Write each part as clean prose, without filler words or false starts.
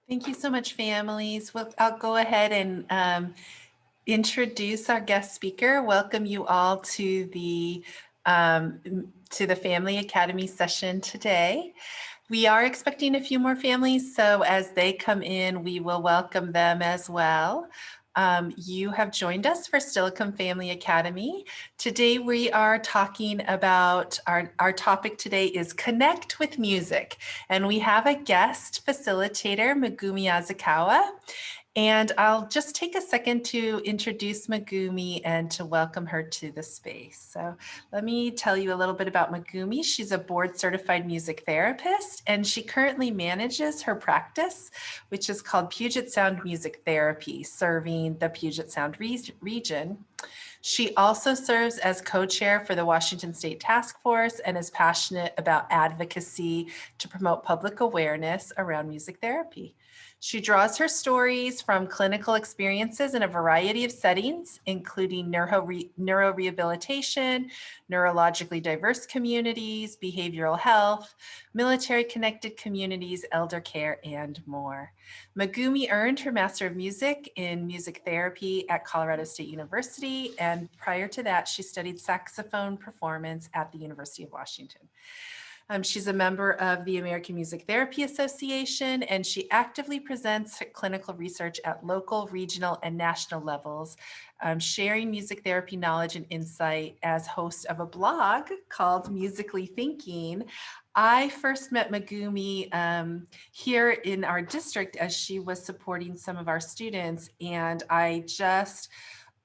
Thank you so much, families. Well, I'll go ahead and introduce our guest speaker. Welcome you all to the Family Academy session today. We are expecting a few more families, so as they come in, we will welcome them as well. You have joined us for Stillicum Family Academy. Today we are talking about, our topic today is Connect with Music. And we have a guest facilitator, Megumi Azekawa. And I'll just take a second to introduce Megumi and to welcome her to the space. So let me tell you a little bit about Megumi. She's a board certified music therapist, and she currently manages her practice, which is called Puget Sound Music Therapy, serving the Puget Sound region. She also serves as co-chair for the Washington State Task Force and is passionate about advocacy to promote public awareness around music therapy. She draws her stories from clinical experiences in a variety of settings, including neurorehabilitation, neurologically diverse communities, behavioral health, military-connected communities, elder care, and more. Megumi earned her Master of Music in Music Therapy at Colorado State University, and prior to that, she studied saxophone performance at the University of Washington. She's a member of the American Music Therapy Association, and she actively presents clinical research at local, regional, and national levels, sharing music therapy knowledge and insight as host of a blog called Musically Thinking. I first met Megumi here in our district as she was supporting some of our students, and I just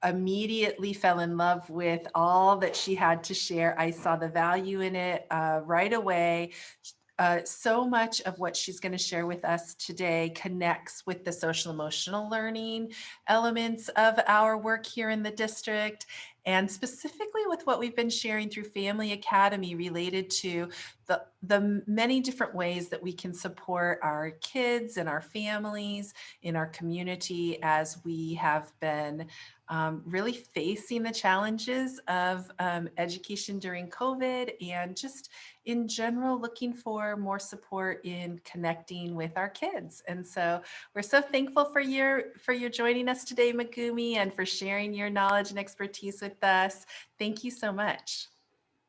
immediately fell in love with all that she had to share. I saw the value in it right away. So much of what she's going to share with us today connects with the social emotional learning elements of our work here in the district, and specifically with what we've been sharing through Family Academy related to the many different ways that we can support our kids and our families in our community as we have been really facing the challenges of education during COVID, and just in general looking for more support in connecting with our kids. And so we're so thankful for your joining us today, Megumi, and for sharing your knowledge and expertise with us. Thank you so much.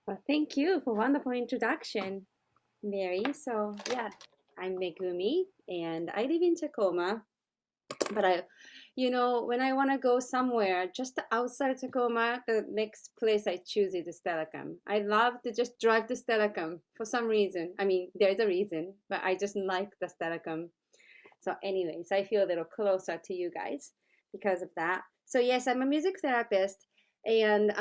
Well, thank you for wonderful introduction, Mary. So yeah, I'm Megumi and I live in Tacoma, but when I want to go somewhere just outside Tacoma, the next place I choose is Stelicum. I love to just drive to Stelicum for some reason. I mean, there's a reason, but I just like the Stelicum. So anyways, I feel a little closer to you guys because of that. So yes, I'm a music therapist, and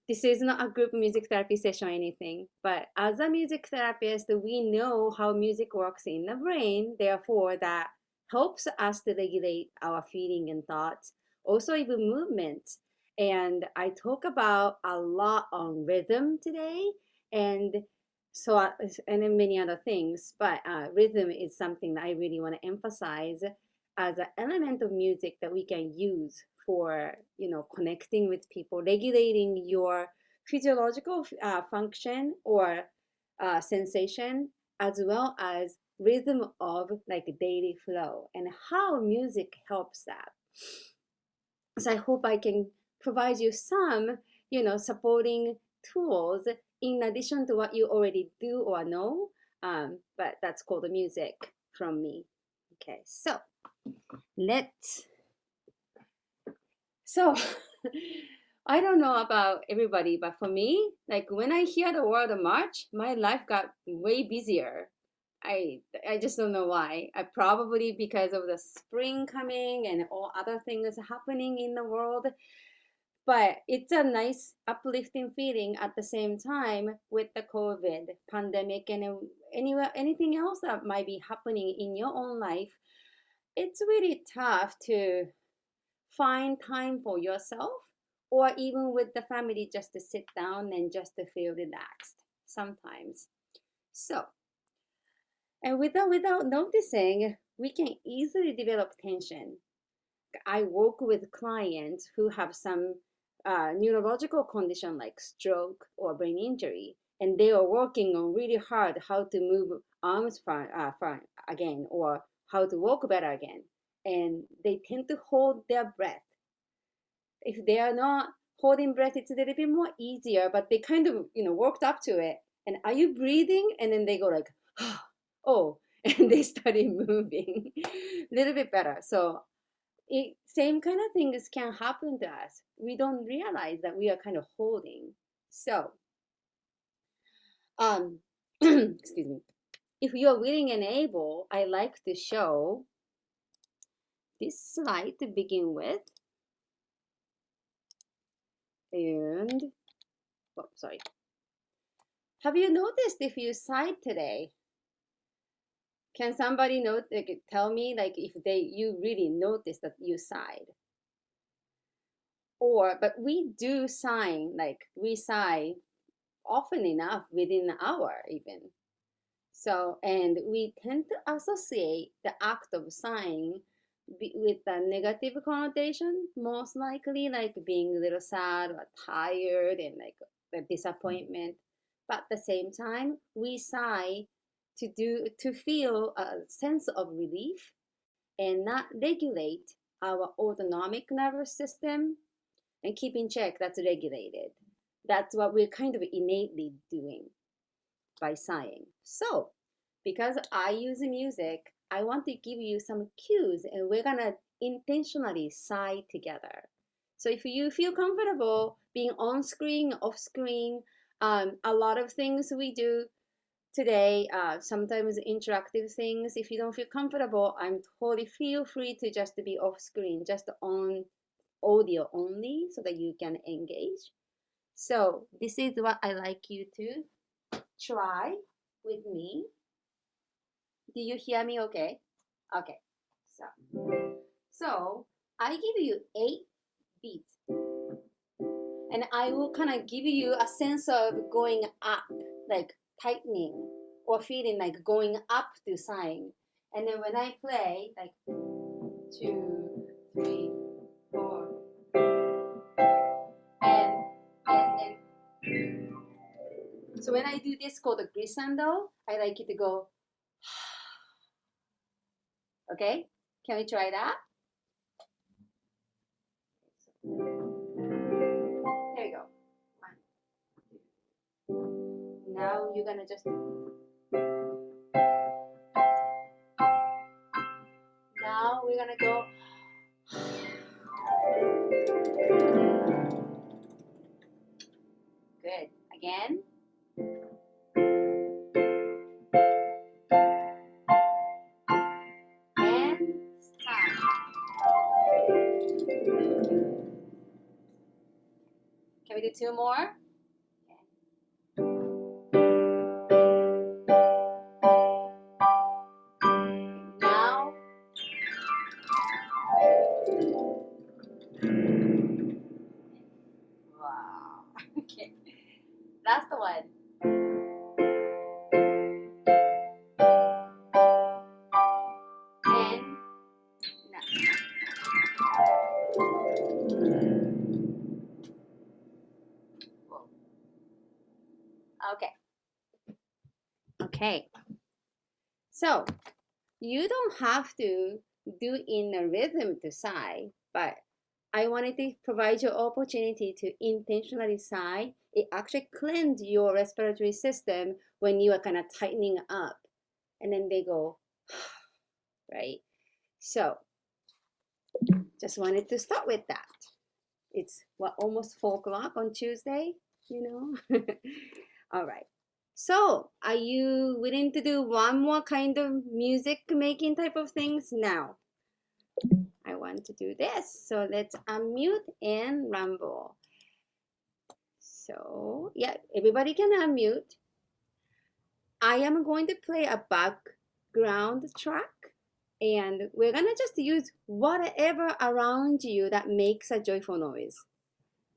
this is not a group music therapy session or anything, but as a music therapist, we know how music works in the brain, therefore that helps us to regulate our feeling and thoughts, also even movement. And I talk about a lot on rhythm today, and so and then many other things, but rhythm is something that I really want to emphasize as an element of music that we can use for connecting with people, regulating your physiological function or sensation, as well as rhythm of like daily flow and how music helps that. So I hope I can provide you some supporting tools in addition to what you already do or know. But that's called the music from me. Okay, so let's so I don't know about everybody, but for me, like when I hear the word March, my life got way busier. I just don't know why. I probably because of the spring coming and all other things happening in the world. But it's a nice uplifting feeling at the same time with the COVID pandemic and anywhere anything else that might be happening in your own life. It's really tough to find time for yourself or even with the family just to sit down and just to feel relaxed sometimes. So, and without noticing, we can easily develop tension. I work with clients who have some neurological condition like stroke or brain injury, and they are working on really hard how to move arms again, or how to walk better again. And they tend to hold their breath. If they are not holding breath, it's a little bit more easier, but they kind of, worked up to it. And are you breathing? And then they go like, oh, and they started moving a little bit better. So same kind of things can happen to us. We don't realize that we are kind of holding. So, excuse me. If you are willing and able, I like to show this slide to begin with. And, oh, sorry. Have you noticed if you sighed today? Can somebody tell me if you really noticed that you sighed? But we do sigh, we sigh often enough within an hour even. So, and we tend to associate the act of sighing with a negative connotation, most likely like being a little sad or tired and like the disappointment. But at the same time, we sigh to feel a sense of relief and not regulate our autonomic nervous system and keep in check that's regulated. That's what we're kind of innately doing by sighing. So, because I use music, I want to give you some cues and we're gonna intentionally sigh together. So if you feel comfortable being on screen, off screen, a lot of things we do today, sometimes interactive things, if you don't feel comfortable, I'm totally feel free to just be off screen, just on audio only so that you can engage. So this is what I like you to try with me. Do you hear me okay? Okay. So I give you 8 beats. And I will kind of give you a sense of going up, like tightening, or feeling like going up to sign. And then when I play, like 2, 3, 4, and then so when I do this called the glissando, I like it to go. Okay, can we try that? There we go. 1, 2. Now you're gonna just. Now we're gonna go. Good. Again. And stop. Can we do 2 more? Now. Wow. Okay. That's the one. And now. Whoa. Okay. Okay. So you don't have to do in a rhythm to sigh, but I wanted to provide you opportunity to intentionally sigh. It actually cleanses your respiratory system when you are kind of tightening up. And then they go, right? So just wanted to start with that. It's almost 4 o'clock on Tuesday, All right. So are you willing to do one more kind of music making type of things now? I want to do this. So let's unmute and rumble. So yeah, everybody can unmute. I am going to play a background track and we're gonna just use whatever around you that makes a joyful noise.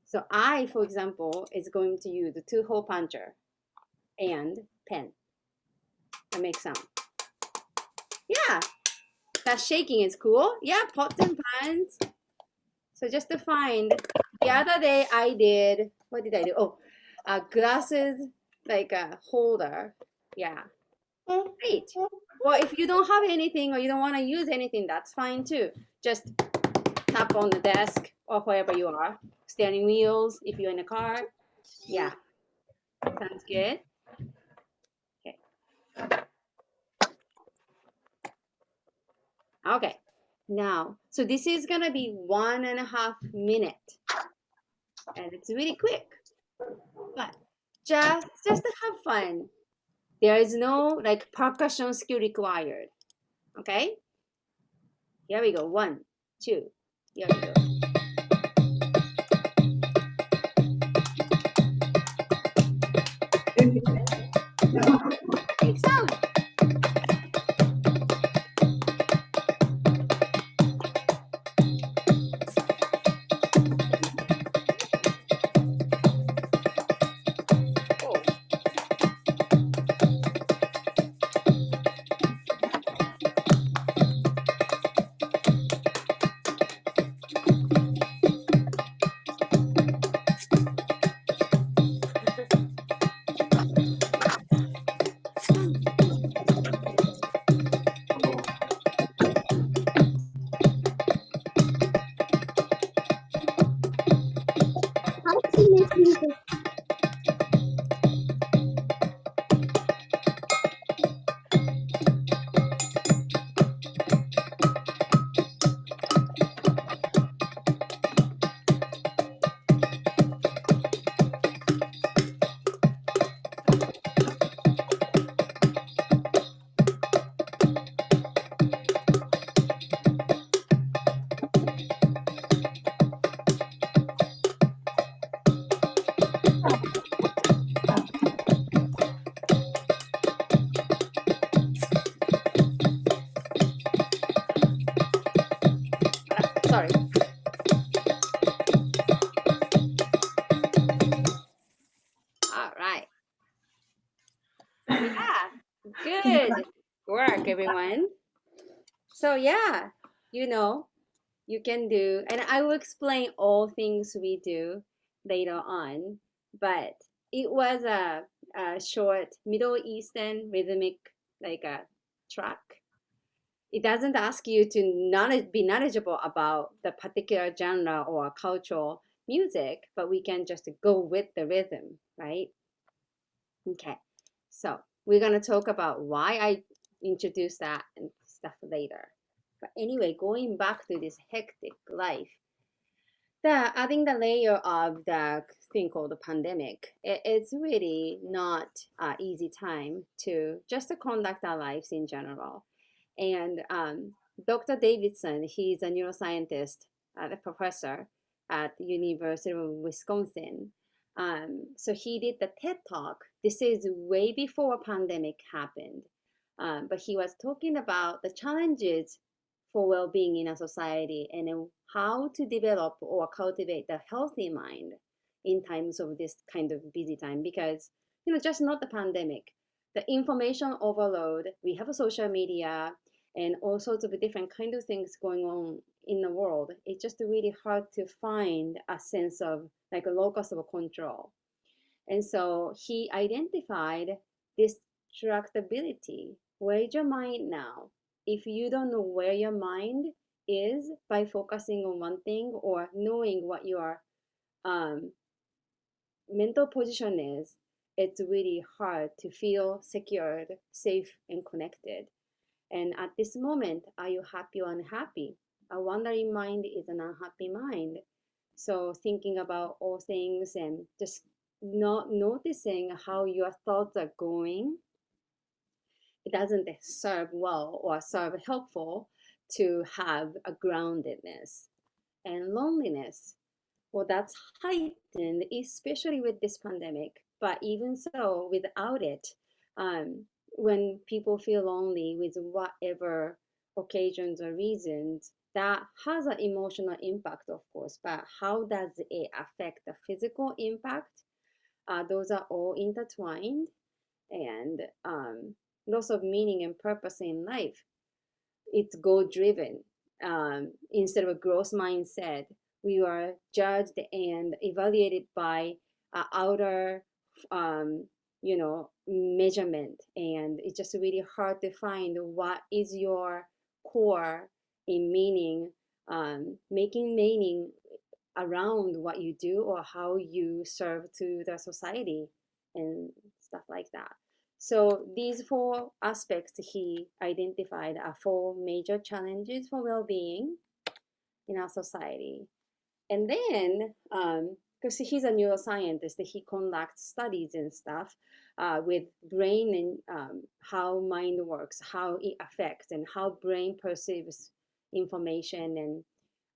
So I, for example, is going to use the 2-hole puncher and pen to make sound. Yeah, that shaking is cool. Yeah, pots and pans. So just to find, the other day I did, what did I do? Oh, glasses, like a holder. Yeah, great. Well, if you don't have anything or you don't want to use anything, that's fine too. Just tap on the desk or wherever you are. Steering wheels, if you're in a car. Yeah, sounds good. Okay. Okay. Now, so this is gonna be 1.5 minutes, and it's really quick, but just to have fun. There is no like percussion skill required. Okay. Here we go. One, two. Here we go. Big sound. Oh. Sorry. All right. Yeah. Good work, everyone. So yeah, you know, you can do, and I will explain all things we do later on. But it was a short Middle Eastern rhythmic like a track. It doesn't ask you to be knowledgeable about the particular genre or cultural music, but we can just go with the rhythm, right? Okay, so we're gonna talk about why I introduced that and stuff later. But anyway, going back to this hectic life, adding the layer of the thing called the pandemic, it's really not an easy time to just to conduct our lives in general. And Dr. Davidson, he's a neuroscientist, a professor at the University of Wisconsin. So he did the TED Talk. This is way before pandemic happened. But he was talking about the challenges for well-being in a society and how to develop or cultivate a healthy mind in times of this kind of busy time, because just not the pandemic, the information overload, we have a social media and all sorts of different kind of things going on in the world. It's just really hard to find a sense of like a locus of control. And so he identified this distractibility. Where is your mind now? If you don't know where your mind is by focusing on one thing or knowing what your um, mental position is, it's really hard to feel secured, safe, and connected. And at this moment, are you happy or unhappy? A wandering mind is an unhappy mind. So thinking about all things and just not noticing how your thoughts are going, it doesn't serve well or serve helpful to have a groundedness. And loneliness, well, that's heightened, especially with this pandemic. But even so, without it, um, when people feel lonely with whatever occasions or reasons, that has an emotional impact, of course. But how does it affect the physical impact? Those are all intertwined, and loss of meaning and purpose in life. It's goal driven. Instead of a growth mindset, we are judged and evaluated by outer um, measurement, and it's just really hard to find what is your core in meaning, making meaning around what you do or how you serve to the society and stuff like that. So these four aspects he identified are four major challenges for well-being in our society. And then, because he's a neuroscientist, he conducts studies and stuff with brain and how mind works, how it affects, and how brain perceives information and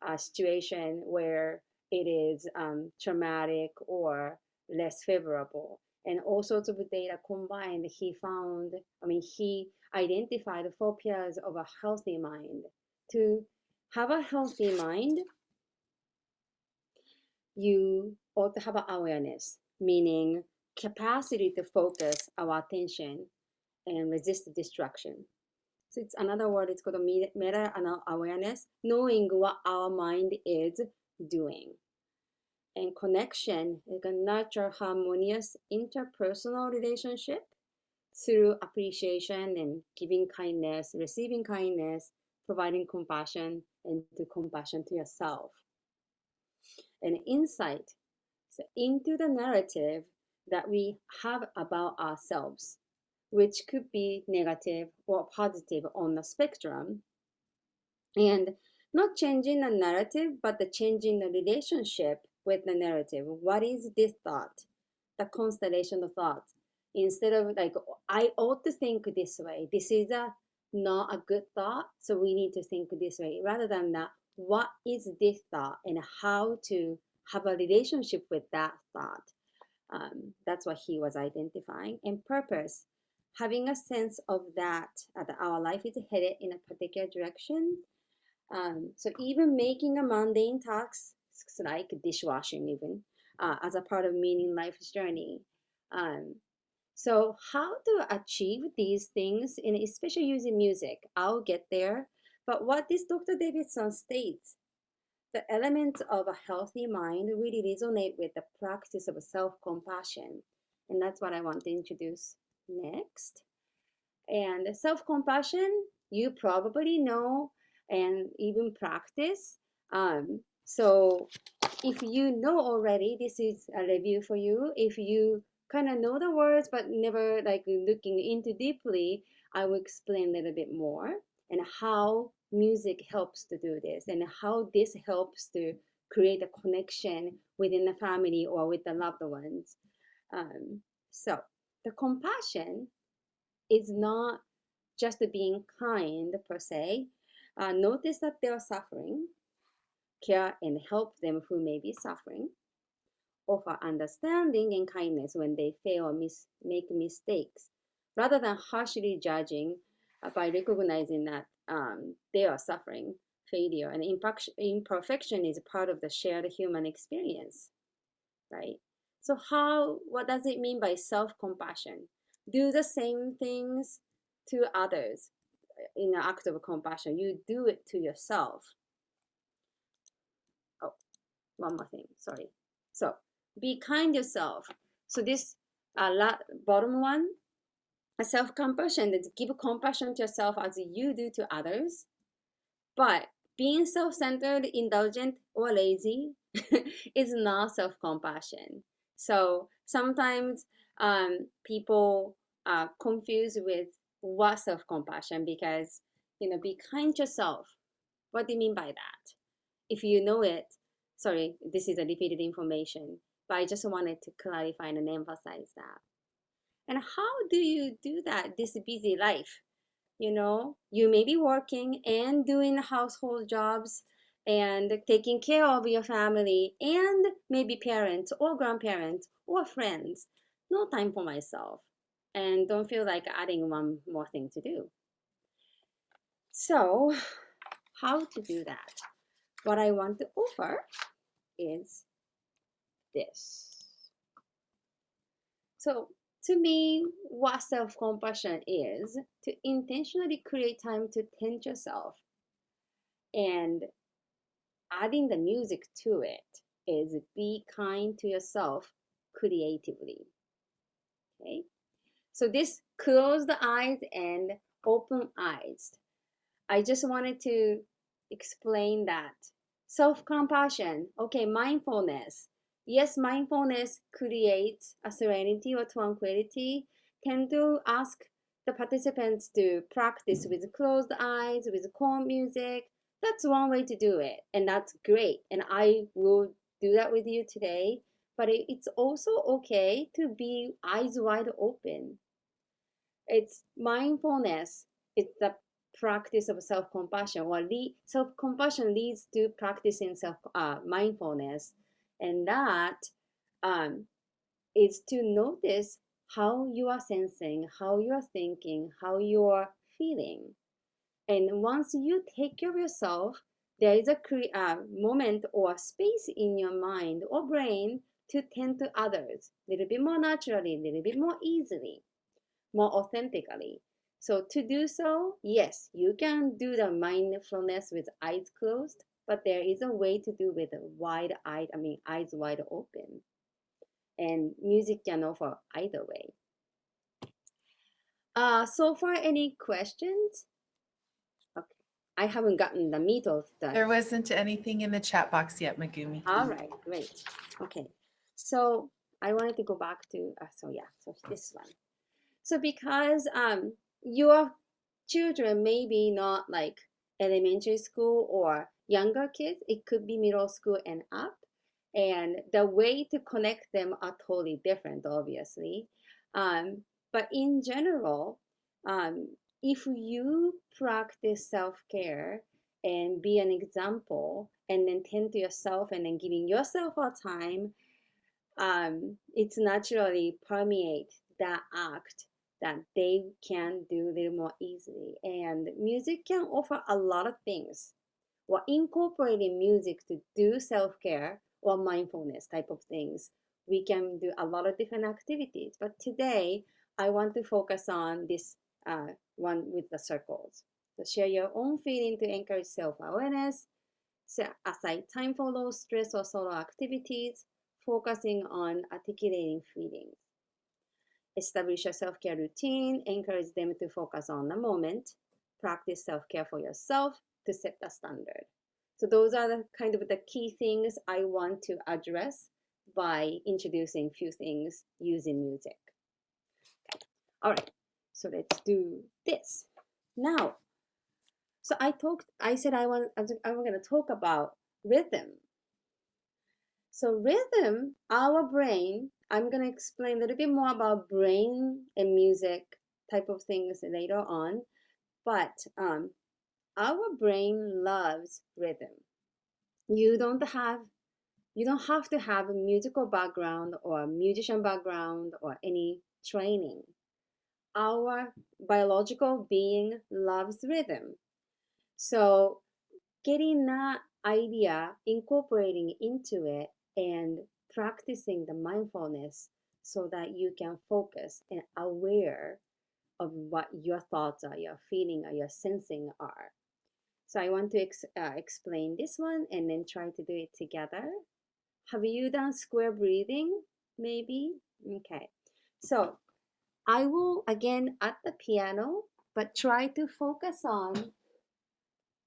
a situation where it is traumatic or less favorable. And all sorts of data combined, he identified 4 pillars of a healthy mind. To have a healthy mind, you ought to have an awareness, meaning capacity to focus our attention and resist distraction. So it's another word, it's called meta awareness, knowing what our mind is doing. And connection, it can nurture harmonious interpersonal relationship through appreciation and giving kindness, receiving kindness, providing compassion, and to compassion to yourself. And insight, so into the narrative that we have about ourselves, which could be negative or positive on the spectrum, and not changing the narrative, but the changing the relationship with the narrative. What is this thought? The constellation of thoughts. Instead of like, I ought to think this way. This is not a good thought, so we need to think this way. Rather than that, what is this thought and how to have a relationship with that thought. That's what he was identifying. And purpose, having a sense of that our life is headed in a particular direction. So even making a mundane tasks like dishwashing even as a part of meaning life's journey. So how to achieve these things, and especially using music, I'll get there. But what this Dr. Davidson states, the elements of a healthy mind really resonate with the practice of self-compassion. And that's what I want to introduce next. And self-compassion, you probably know and even practice. So if you know already, this is a review for you. If you kind of know the words but never like looking into deeply, I will explain a little bit more and how music helps to do this and how this helps to create a connection within the family or with the loved ones. So the compassion is not just being kind per se. Notice that they are suffering, care and help them who may be suffering, offer understanding and kindness when they fail or make mistakes, rather than harshly judging by recognizing that they are suffering, failure, and imperfection is part of the shared human experience, right? So what does it mean by self-compassion? Do the same things to others in an act of compassion. You do it to yourself. Oh, one more thing, sorry. So be kind yourself. So this bottom one, a self-compassion, is give compassion to yourself as you do to others. But being self-centered, indulgent, or lazy is not self-compassion. So sometimes people are confused with what self-compassion, because be kind to yourself. What do you mean by that? If you know it, sorry, this is a repeated information, but I just wanted to clarify and emphasize that. And how do you do that this busy life? You may be working and doing household jobs and taking care of your family and maybe parents or grandparents or friends. No time for myself. And don't feel like adding one more thing to do. So, how to do that? What I want to offer is this. So, to me, what self compassion is to intentionally create time to tend yourself, and adding the music to it is be kind to yourself creatively. Okay? So this closed eyes and open eyes. I just wanted to explain that. Self-compassion, okay, mindfulness. Yes, mindfulness creates a serenity or tranquility. Tend to ask the participants to practice with closed eyes, with calm music. That's one way to do it, and that's great. And I will do that with you today. But it's also okay to be eyes wide open. It's mindfulness. It's the practice of self-compassion. Self-compassion leads to practicing mindfulness, and that um, is to notice how you are sensing, how you are thinking, how you are feeling. And once you take care of yourself, there is a moment or space in your mind or brain to tend to others a little bit more naturally, a little bit more easily, more authentically. So to do so, yes, you can do the mindfulness with eyes closed, but there is a way to do with eyes wide open. And music can offer either way. So far, any questions? Okay. I haven't gotten the meat of the. There wasn't anything in the chat box yet, Megumi. All right, great. Okay. So I wanted to go back to, so this one. So because your children may be not like elementary school or younger kids, it could be middle school and up. And the way to connect them are totally different, obviously. Um, but in general, um, if you practice self-care and be an example and then tend to yourself and then giving yourself a time, it's naturally permeate that act that they can do a little more easily. And music can offer a lot of things. Well, incorporating music to do self-care or mindfulness type of things, we can do a lot of different activities. But today, I want to focus on this one with the circles. So share your own feeling to encourage self-awareness. Set aside time for low stress or solo activities, focusing on articulating feelings. Establish a self-care routine, encourage them to focus on the moment. Practice self-care for yourself to set the standard. So those are the kind of the key things I want to address by introducing few things using music. Okay. All right, so let's do this. Now, so I said I'm going to talk about rhythm. So rhythm, our brain, I'm going to explain a little bit more about brain and music type of things later on, but our brain loves rhythm. You don't have to have a musical background or a musician background or any training. Our biological being loves rhythm. So getting that idea, incorporating into it, and practicing the mindfulness so that you can focus and aware of what your thoughts are, your feeling, or your sensing are. So I want to explain this one and then try to do it together. Have you done square breathing? Maybe? Okay. So I will again at the piano, but try to focus on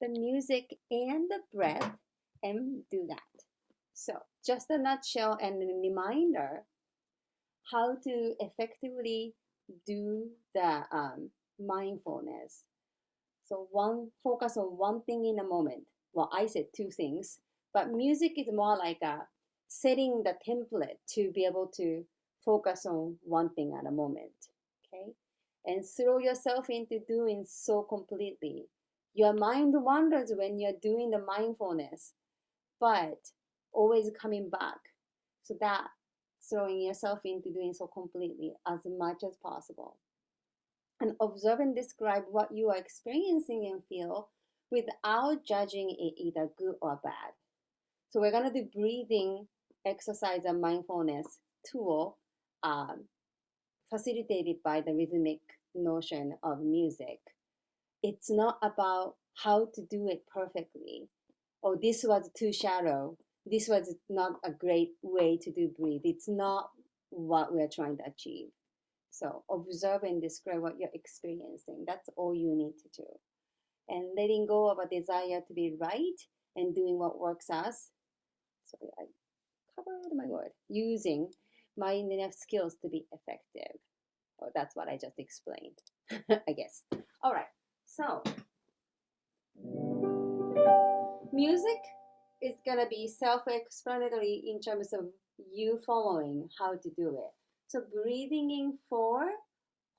the music and the breath and do that. So just a nutshell and a reminder how to effectively do the mindfulness. So focus on one thing in a moment. Well, I said two things, but music is more like a setting the template to be able to focus on one thing at a moment. Okay, and throw yourself into doing so completely. Your mind wanders when you're doing the mindfulness, but always coming back. So that throwing yourself into doing so completely as much as possible. And observe and describe what you are experiencing and feel without judging it either good or bad. So we're going to do breathing exercise and mindfulness tool facilitated by the rhythmic notion of music. It's not about how to do it perfectly. Oh, this was too shallow. This was not a great way to do breathe. It's not what we're trying to achieve. So observe and describe what you're experiencing. That's all you need to do. And letting go of a desire to be right and doing what works us. So I covered my word. Using mindfulness skills to be effective. Oh, that's what I just explained, I guess. All right. So music is gonna be self-explanatory in terms of you following how to do it. So breathing in 4,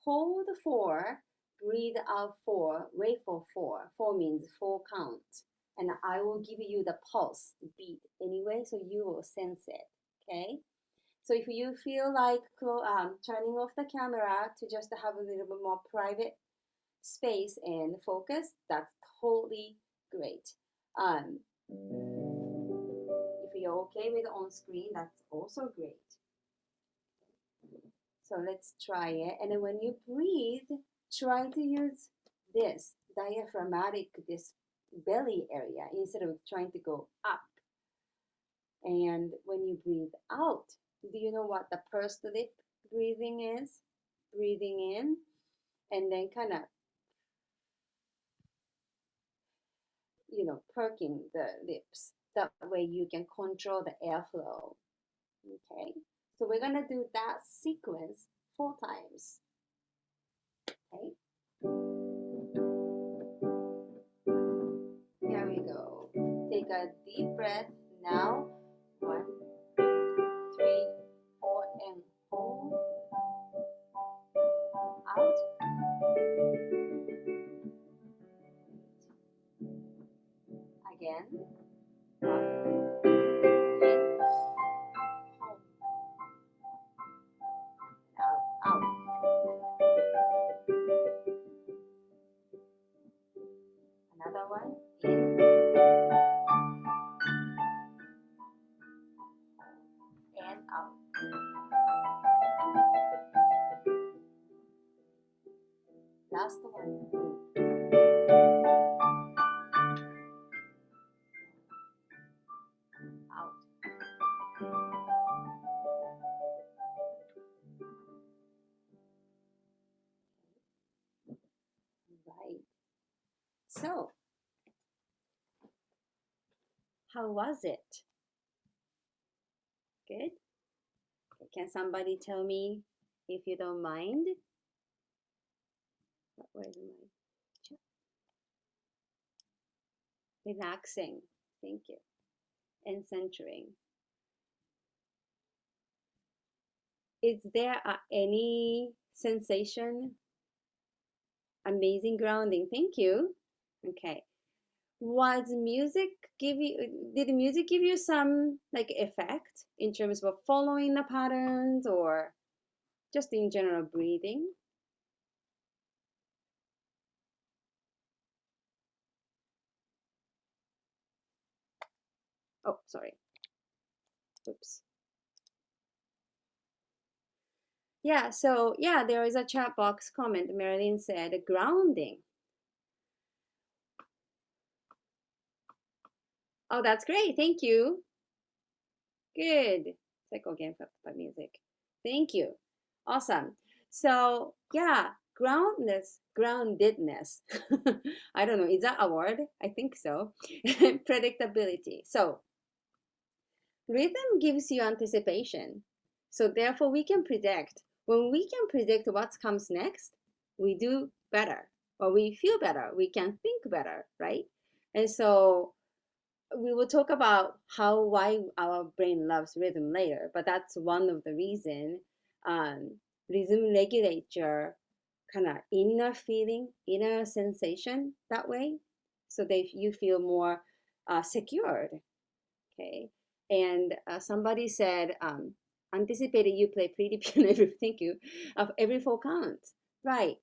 hold 4, breathe out 4, wait for 4. 4 means 4 count. And I will give you the pulse beat anyway, so you will sense it. Okay? So if you feel like turning off the camera to just have a little bit more private space and focus, that's totally great. If you're okay with on screen, that's also great. So let's try it. And then when you breathe, try to use this diaphragmatic, this belly area instead of trying to go up. And when you breathe out, do you know what the pursed lip breathing is? Breathing in and then kind of, perking the lips. That way you can control the airflow. Okay, so we're gonna do that sequence 4 times. Okay, here we go. Take a deep breath now. 1, 3, 4, and hold. Out. Again. 1, in, hold. Out. Another one. In and out. Last one. Out. Right. So, how was it? Good? Can somebody tell me if you don't mind? Where's my chat? Relaxing. Thank you. And centering. Is there any sensation? Amazing grounding. Thank you. Okay. Did music give you some like effect in terms of following the patterns or just in general breathing? Oh, sorry. Oops. Yeah, so yeah, there is a chat box comment. Marilyn said grounding. Oh, that's great. Thank you. Good. Cycle again for music. Thank you. Awesome. So yeah, groundedness. I don't know. Is that a word? I think so. Predictability. So rhythm gives you anticipation. So therefore we can predict. When we can predict what comes next, we do better or we feel better. We can think better, right? And so we will talk about why our brain loves rhythm later, but that's one of the reason. Rhythm regulates your kind of inner feeling, inner sensation that way, so that you feel more secured. Okay, and somebody said, anticipated you play pretty piano every thank you of every 4 counts, right?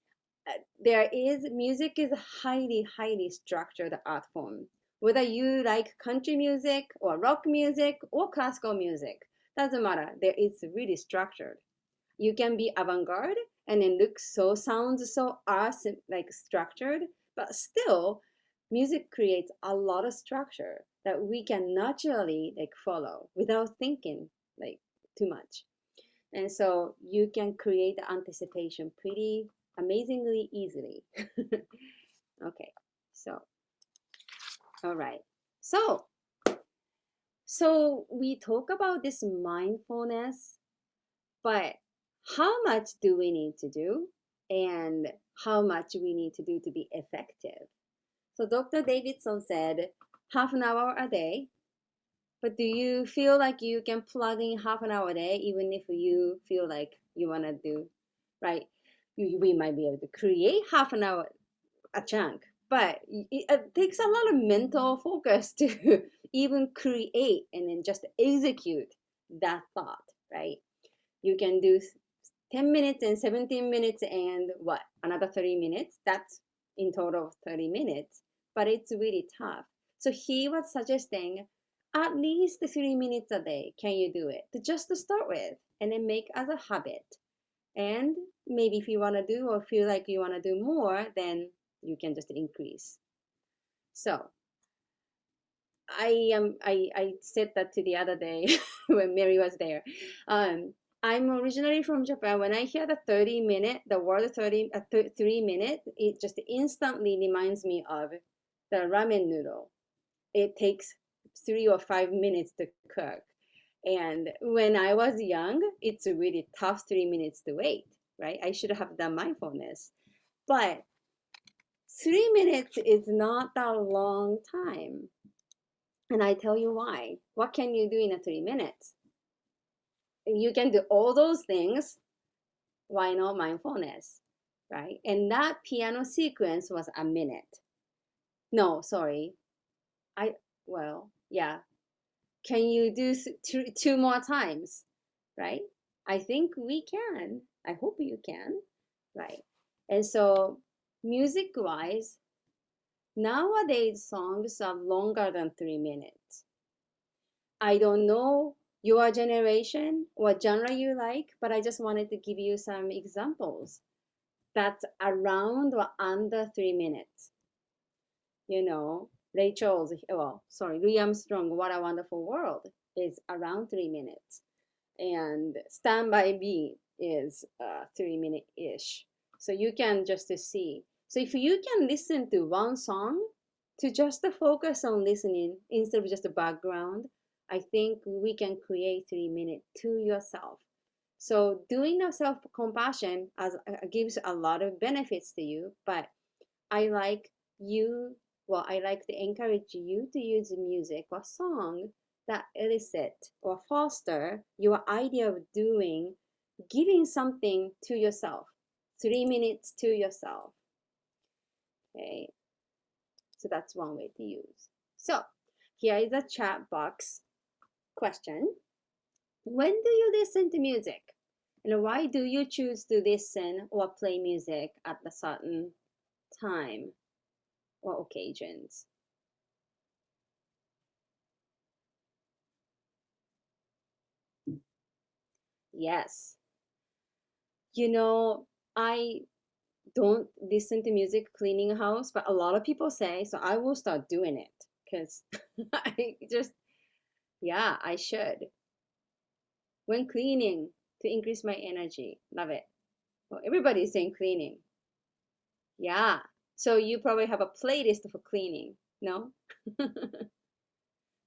There is music is a highly structured art form, whether you like country music or rock music or classical music, doesn't matter. There is really structured. You can be avant-garde and then sounds so art like structured, but still music creates a lot of structure that we can naturally like follow without thinking like too much. And so you can create the anticipation pretty amazingly easily. Okay, so, all right. So, so we talk about this mindfulness, but how much do we need to do? And how much we need to do to be effective? So Dr. Davidson said half an hour a day. But do you feel like you can plug in half an hour a day, even if you feel like you want to do, right? We might be able to create half an hour a chunk, but it takes a lot of mental focus to even create and then just execute that thought, right? You can do 10 minutes and 17 minutes and what? Another 30 minutes. That's in total 30 minutes, but it's really tough. So he was suggesting at least 3 minutes a day. Can you do it? Just to start with, and then make as a habit. And maybe if you want to do or feel like you want to do more, then you can just increase. So I said that to the other day when Mary was there. I'm originally from Japan. When I hear the 30-minute, the word 3 minute, it just instantly reminds me of the ramen noodle. It takes 3 or 5 minutes to cook. And when I was young, it's a really tough 3 minutes to wait, right? I should have done mindfulness. But 3 minutes is not a long time. And I tell you why. What can you do in a 3 minutes? You can do all those things. Why not mindfulness? Right? And that piano sequence was a minute. No, sorry. I, well, yeah. Can you do two more times? Right? I think we can. I hope you can. Right? And so, music wise, nowadays songs are longer than 3 minutes. I don't know your generation, what genre you like, but I just wanted to give you some examples that's around or under 3 minutes. You know, Louis Armstrong, What a Wonderful World is around 3 minutes. And Stand By Me is 3 minute ish. So you can just to see. So if you can listen to one song to just focus on listening instead of just the background, I think we can create 3 minutes to yourself. So doing the self compassion as gives a lot of benefits to you, but I like you, I like to encourage you to use music or song that elicit or foster your idea of doing, giving something to yourself. 3 minutes to yourself. Okay, so that's one way to use. So here is a chat box question. When do you listen to music? And why do you choose to listen or play music at a certain time or occasions? Yes. You know, I don't listen to music cleaning house, but a lot of people say, so I will start doing it because I just, yeah, I should. When cleaning to increase my energy. Love it. Well, everybody's saying cleaning. Yeah. So you probably have a playlist for cleaning, no?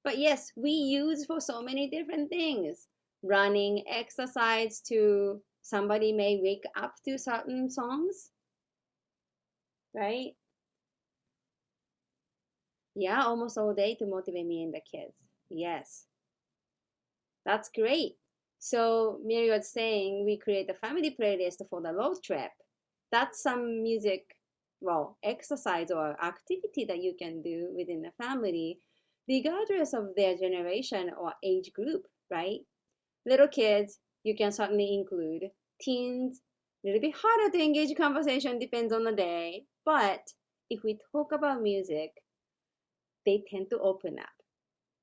But yes, we use for so many different things. Running, exercise to somebody may wake up to certain songs, right? Yeah, almost all day to motivate me and the kids. Yes, that's great. So Mary was saying we create a family playlist for the road trip. That's some music, exercise or activity that you can do within the family, regardless of their generation or age group, right? Little kids, you can certainly include. Teens, a little bit harder to engage conversation, depends on the day. But if we talk about music, they tend to open up.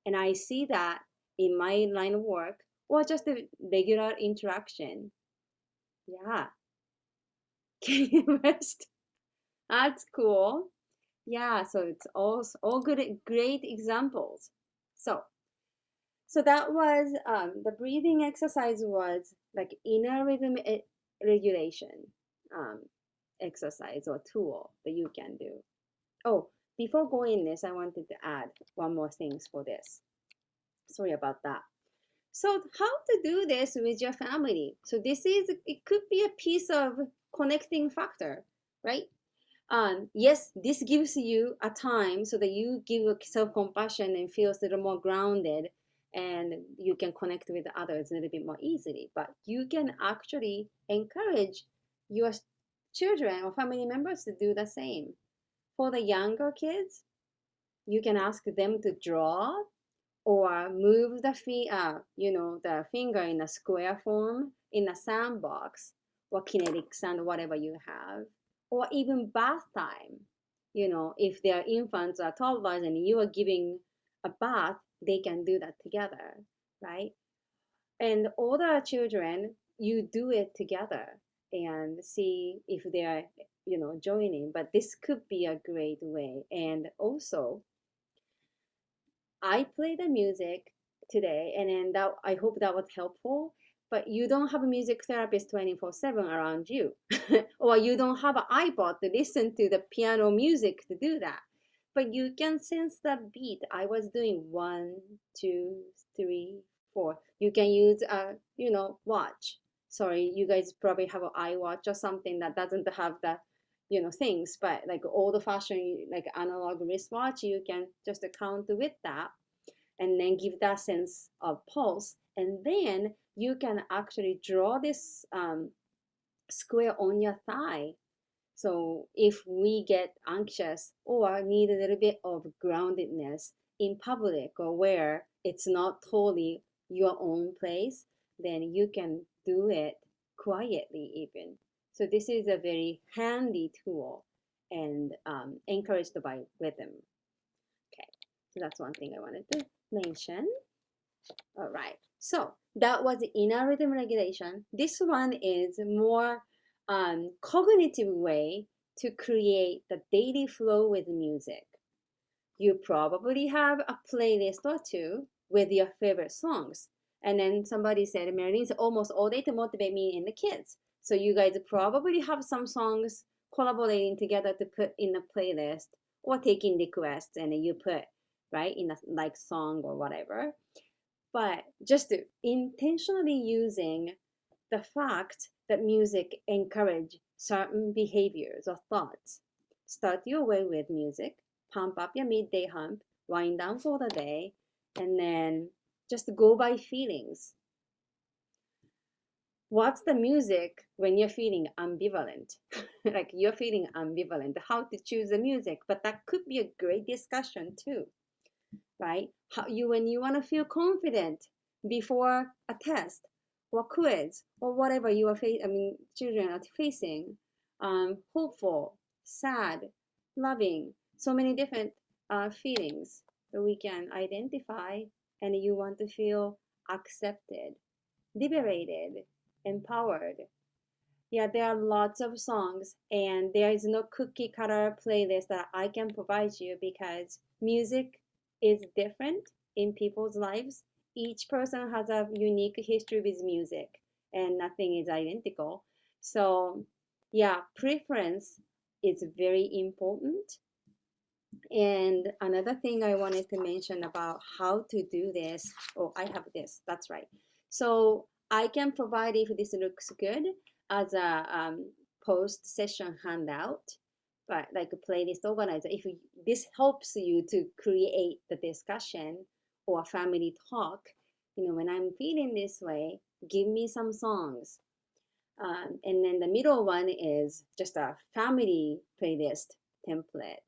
And I see that in my line of work or just a regular interaction. Yeah. Can you rest? That's cool. Yeah, so it's all good, great examples. So So that was the breathing exercise was like inner rhythm regulation um, exercise or tool that you can do. Oh, before going this, I wanted to add one more things for this. Sorry about that. So how to do this with your family? So this is, it could be a piece of connecting factor, right? Yes, this gives you a time so that you give self-compassion and feels a little more grounded, and you can connect with others a little bit more easily. But you can actually encourage your children or family members to do the same. For the younger kids, you can ask them to draw or move the finger in a square form in a sandbox or kinetic sand, whatever you have, or even bath time. If they're infants or toddlers and you are giving a bath, they can do that together, right? And older children, you do it together and see if they're joining. But this could be a great way. And also, I play the music today, and then that I hope that was helpful. But you don't have a music therapist 24/7 around you, or you don't have an iPod to listen to the piano music to do that. But you can sense the beat. I was doing 1, 2, 3, 4. You can use a watch. Sorry, you guys probably have an iWatch or something that doesn't have the things, but like old fashioned like analog wristwatch, you can just count with that and then give that sense of pulse, and then you can actually draw this square on your thigh. So if we get anxious or need a little bit of groundedness in public or where it's not totally your own place, then you can do it quietly even. So this is a very handy tool and encouraged by rhythm. Okay, so that's one thing I wanted to mention. All right, so that was inner rhythm regulation. This one is more cognitive way to create the daily flow with music. You probably have a playlist or two with your favorite songs. And then somebody said, Marilyn's almost all day to motivate me and the kids. So you guys probably have some songs collaborating together to put in a playlist or taking requests and you put right in a like song or whatever. But just intentionally using the fact that music encourage certain behaviors or thoughts. Start your way with music, pump up your midday hump, wind down for the day, and then just go by feelings. What's the music when you're feeling ambivalent? Like you're feeling ambivalent, how to choose the music, but that could be a great discussion too, right? How you when you want to feel confident before a test or quiz or whatever you are children are facing, hopeful, sad, loving, so many different feelings that we can identify, and you want to feel accepted, liberated, empowered. Yeah, there are lots of songs, and there is no cookie cutter playlist that I can provide you because music is different in people's lives. Each person has a unique history with music, and nothing is identical. So, yeah, preference is very important. And another thing I wanted to mention about how to do this, oh, I have this, that's right. So I can provide, if this looks good, as a post session handout, but like a playlist organizer. If this helps you to create the discussion or family talk, when I'm feeling this way, give me some songs. And then the middle one is just a family playlist template,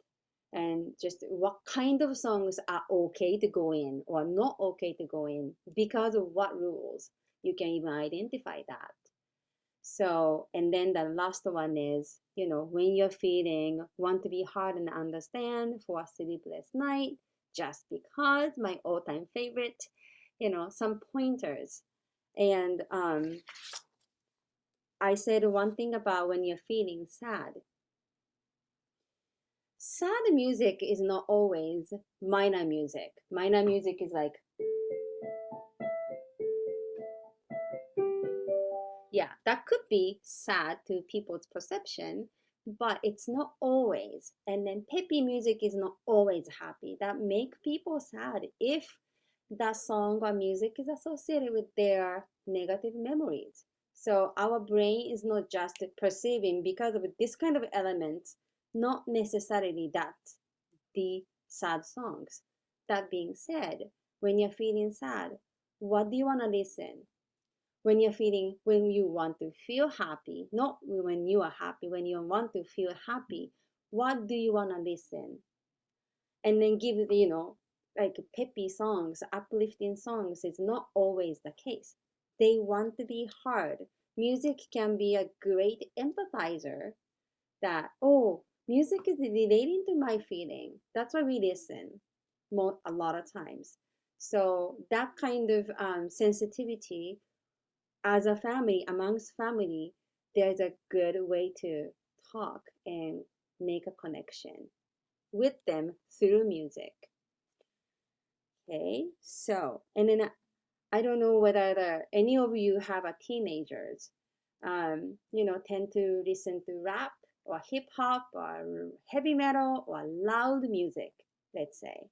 and just what kind of songs are okay to go in or not okay to go in because of what rules. You can even identify that. So, and then the last one is, when you're feeling want to be hard and understand for a sleepless night, just because my all-time favorite, some pointers. And I said one thing about when you're feeling sad. Sad music is not always minor music. Minor music is like Yeah, that could be sad to people's perception, but it's not always. And then peppy music is not always happy. That make people sad if that song or music is associated with their negative memories. So our brain is not just perceiving because of this kind of elements, not necessarily that the sad songs. That being said, when you're feeling sad, what do you want to listen? When you're feeling, when you want to feel happy, not when you are happy, when you want to feel happy, what do you want to listen? And then give it, like peppy songs, uplifting songs is not always the case. They want to be heard. Music can be a great empathizer that, oh, music is relating to my feeling. That's why we listen a lot of times. So that kind of sensitivity as a family, amongst family, there's a good way to talk and make a connection with them through music. Okay, so, and then I don't know whether any of you have a teenagers, tend to listen to rap or hip hop or heavy metal or loud music, let's say.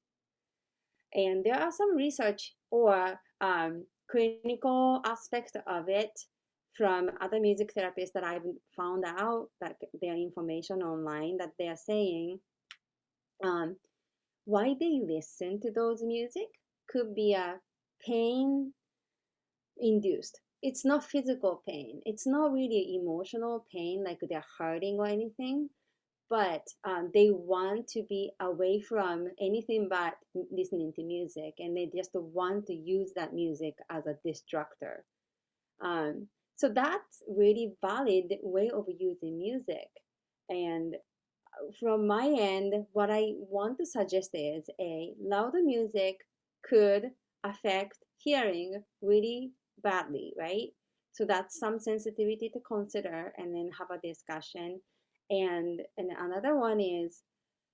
And there are some research or clinical aspect of it from other music therapists that I've found out that their information online that they are saying um, why they listen to those music could be a pain induced. It's not physical pain. It's not really emotional pain like they're hurting or anything, but they want to be away from anything but listening to music, and they just want to use that music as a distractor. So that's really valid way of using music. And from my end, what I want to suggest is a louder music could affect hearing really badly, right? So that's some sensitivity to consider and then have a discussion. And another one is,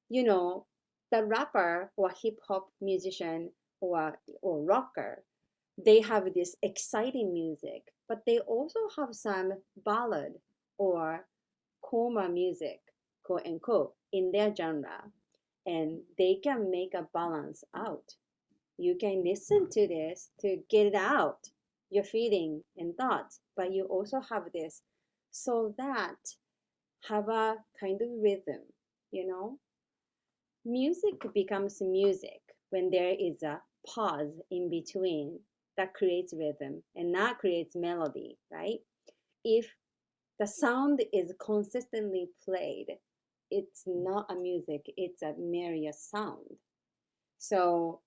you know, the rapper or hip hop musician or rocker, they have this exciting music, but they also have some ballad or coma music, quote unquote, in their genre, and they can make a balance out. You can listen to this to get it out, your feeling and thoughts, but you also have this so that have a kind of rhythm, you know? Music becomes music when there is a pause in between that creates rhythm and that creates melody, right? If the sound is consistently played, it's not a music, it's a mere sound. So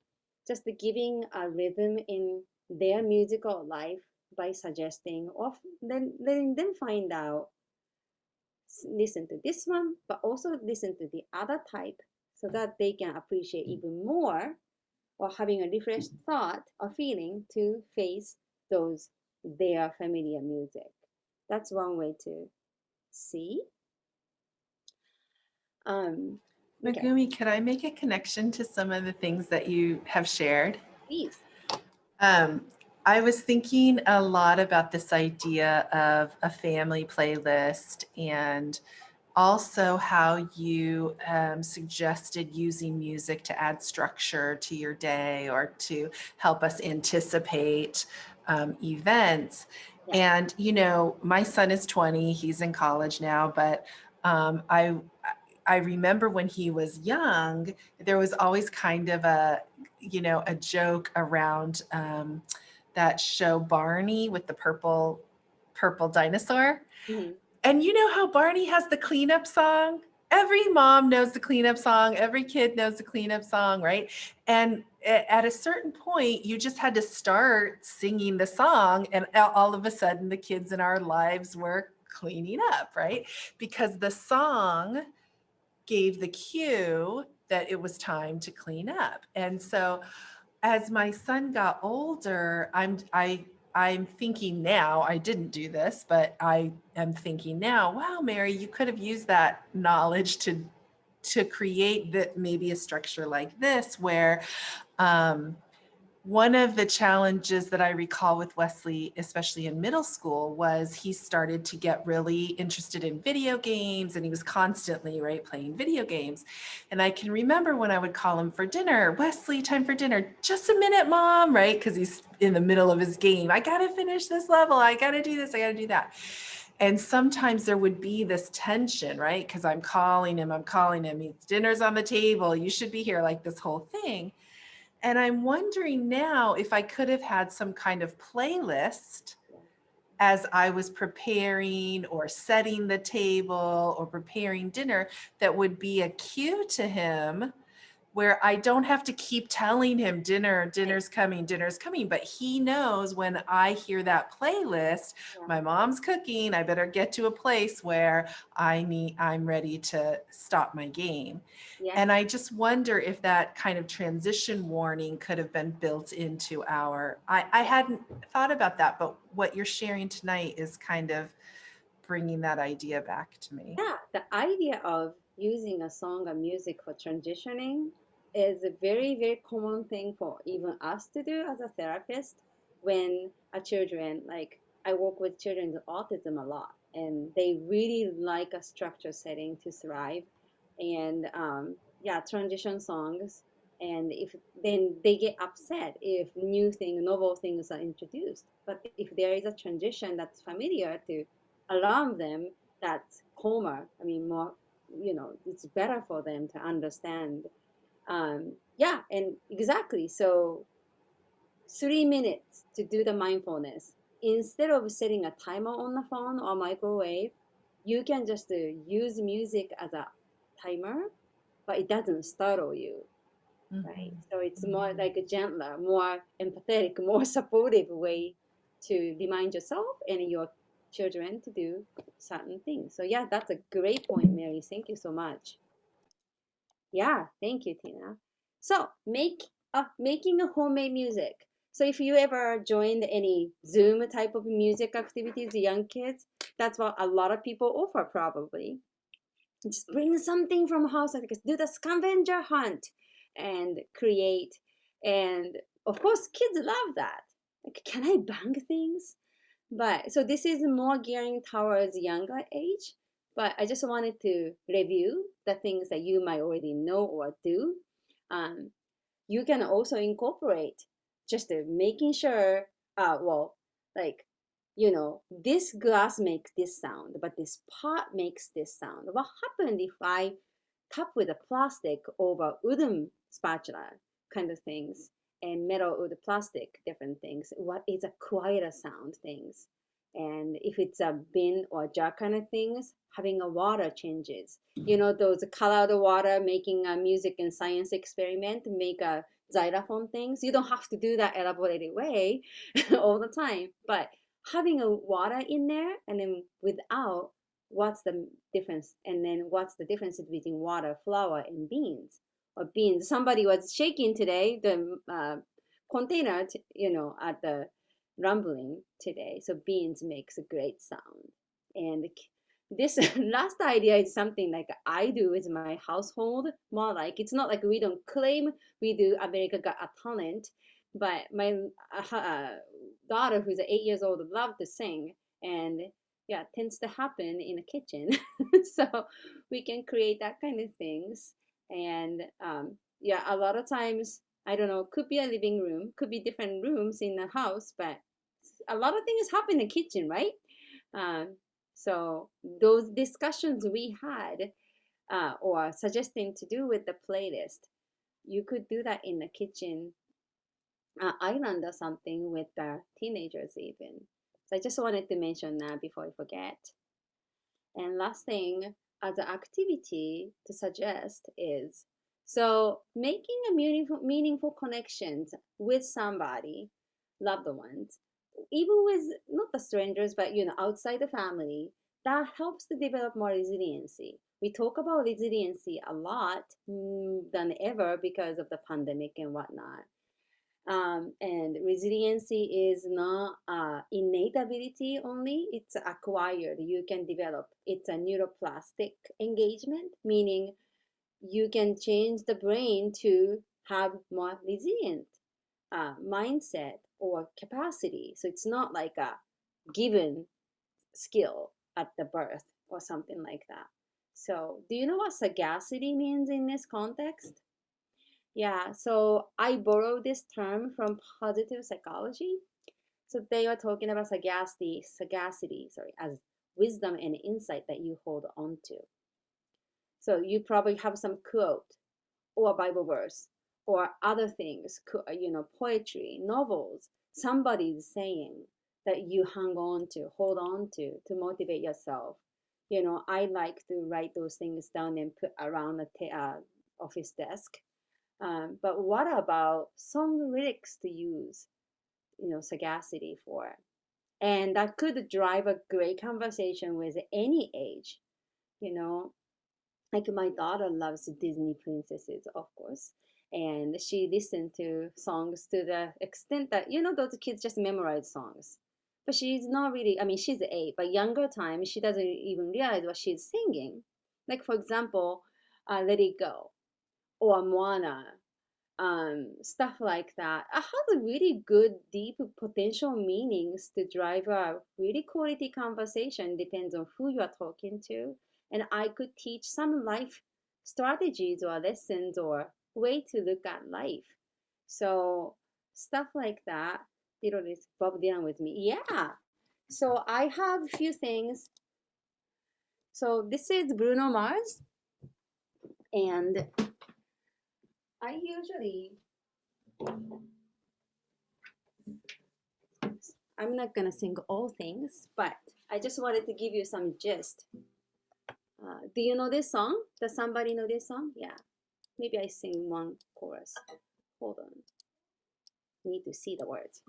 just giving a rhythm in their musical life by suggesting or then letting them find out, listen to this one, but also listen to the other type so that they can appreciate even more or having a refreshed thought or feeling to face those their familiar music. That's one way to see. Um, okay, Megumi, could I make a connection to some of the things that you have shared? please. Um, I was thinking a lot about this idea of a family playlist and also how you suggested using music to add structure to your day or to help us anticipate events. Yeah. And, my son is 20, he's in college now, but um, I, I remember when he was young, there was always kind of a joke around that show Barney with the purple dinosaur. Mhm. And you know how Barney has the cleanup song? Every mom knows the cleanup song. Every kid knows the cleanup song, right? And at a certain point, you just had to start singing the song, and all of a sudden, the kids in our lives were cleaning up, right? Because the song gave the cue that it was time to clean up. And so as my son got older, I'm thinking now, I didn't do this, but I am thinking now, wow, Mary, you could have used that knowledge to create that maybe a structure like this where um, One of the challenges that I recall with Wesley, especially in middle school, was he started to get really interested in video games and he was constantly, right, playing video games. And I can remember when I would call him for dinner, Wesley, time for dinner, just a minute, mom, right? Because he's in the middle of his game. I got to finish this level. I got to do this. I got to do that. And sometimes there would be this tension, right? Because I'm calling him, dinner's on the table, you should be here, like this whole thing. And I'm wondering now if I could have had some kind of playlist Yeah. as I was preparing or setting the table or preparing dinner that would be a cue to him where I don't have to keep telling him Right. dinner's coming, but he knows when I hear that playlist, Yeah. my mom's cooking, I better get to a place where I'm ready to stop my game. Yes. And I just wonder if that kind of transition warning could have been built into I hadn't thought about that, but what you're sharing tonight is kind of bringing that idea back to me. Yeah, the idea of using a song or music for transitioning is a very, very common thing for even us to do as a therapist when our children, like I work with children with autism a lot, and they really like a structure setting to thrive. And yeah, transition songs. And if then they get upset if novel things are introduced. But if there is a transition that's familiar to alarm them, that's calmer. I mean, more, it's better for them to understand. Yeah, and exactly. So 3 minutes to do the mindfulness. Instead of setting a timer on the phone or microwave, you can just use music as a timer, but it doesn't startle you, right? Mhm. So it's more Mhm. like a gentler, more empathetic, more supportive way to remind yourself and your children to do certain things. So yeah, that's a great point, Mary. Thank you so much. Yeah, thank you, Tina. So making a homemade music. So if you ever joined any Zoom type of music activities, young kids, that's what a lot of people offer probably. Just bring something from house, like do the scavenger hunt and create. And of course, kids love that. Like, can I bang things? But so this is more gearing towards younger age. But I just wanted to review the things that you might already know or do. Um, you can also incorporate just making sure, well, like, this glass makes this sound, but this pot makes this sound. What happened if I tap with a plastic over wooden spatula kind of things, and metal with plastic different things? What is a quieter sound things? And if it's a bin or jar kind of things, having a water changes. Those colored water making a music and science experiment, make a xylophone things. You don't have to do that elaborated way all the time, but having a water in there and then without, what's the difference? And then what's the difference between water, flour, and beans? Or beans. Somebody was shaking today the container, at the rumbling today. So beans makes a great sound. And this last idea is something like I do with my household. More like it's not like we don't claim we do America Got a Talent, but my daughter, who's 8 years old, loves to sing, and yeah, tends to happen in the kitchen. So we can create that kind of things. And yeah, a lot of times, I don't know, could be a living room, could be different rooms in the house, but a lot of things happen in the kitchen, right? Um, so those discussions we had, or suggesting to do with the playlist, you could do that in the kitchen island or something with the teenagers even. So I just wanted to mention that before I forget. And last thing, as an activity to suggest is, so making a meaningful connections with somebody, loved ones, even with not the strangers, but outside the family, that helps to develop more resiliency. We talk about resiliency a lot than ever because of the pandemic and whatnot. And resiliency is not innate ability only, it's acquired. You can develop. It's a neuroplastic engagement, meaning you can change the brain to have more resilient mindset or capacity. So it's not like a given skill at the birth or something like that. So, do you know what sagacity means in this context? Yeah, so I borrowed this term from positive psychology. So they are talking about sagacity, sorry, as wisdom and insight that you hold on to. So you probably have some quote or Bible verse or other things, poetry, novels, somebody's saying that you hang on to, hold on to motivate yourself. I like to write those things down and put around the office desk. But what about song lyrics to use, sagacity for? And that could drive a great conversation with any age, you know, like my daughter loves Disney princesses, of course, and she listened to songs to the extent that those kids just memorize songs. But she's not really. I mean, she's 8, but younger time she doesn't even realize what she's singing. Like for example, "Let It Go" or "Moana," stuff like that. It has a really good, deep potential meanings to drive a really quality conversation. Depends on who you are talking to, and I could teach some life strategies or lessons or way to look at life. So stuff like that. This Bob Dylan with me, yeah. So I have a few things. So this is Bruno Mars, and I usually I'm not gonna sing all things, but I just wanted to give you some gist. Do you know this song? Does somebody know this song? Yeah. Maybe I sing one chorus. Hold on. Need to see the words.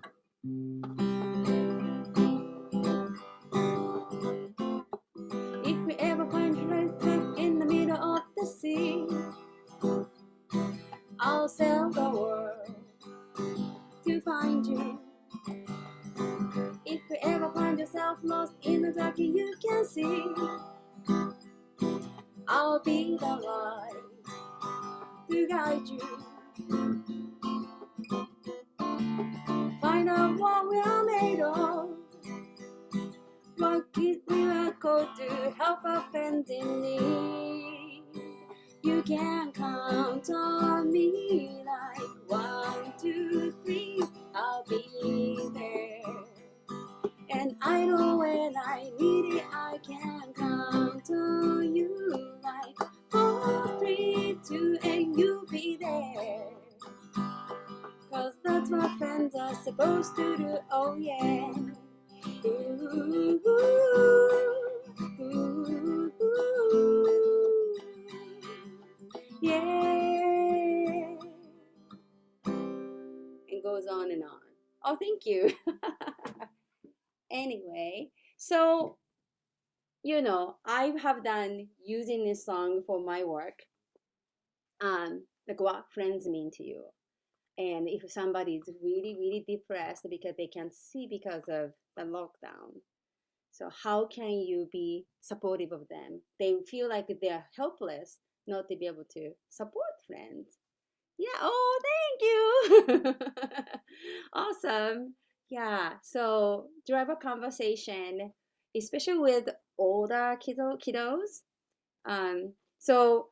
If we ever find ourselves in the middle of the sea, I'll sail the world to find you. If you ever find yourself lost in the dark and you can see, I'll be the light to guide you. Find out what we are made of. What is miracle to help our friends in need? You can count on me like 1, 2, 3. I'll be there. And I know when I need it, I can count on you like 4, 3, 2, and you'll be there. 'Cause that's what friends are supposed to do, oh yeah. Ooh, ooh, ooh, ooh. Yeah. It goes on and on. Oh, thank you. Anyway, so I have done using this song for my work. Like what friends mean to you. And if somebody is really, really depressed because they can't see because of the lockdown, so how can you be supportive of them? They feel like they're helpless not to be able to support friends. Yeah. Oh, thank you. Awesome. Yeah. So drive a conversation, especially with older kiddos. So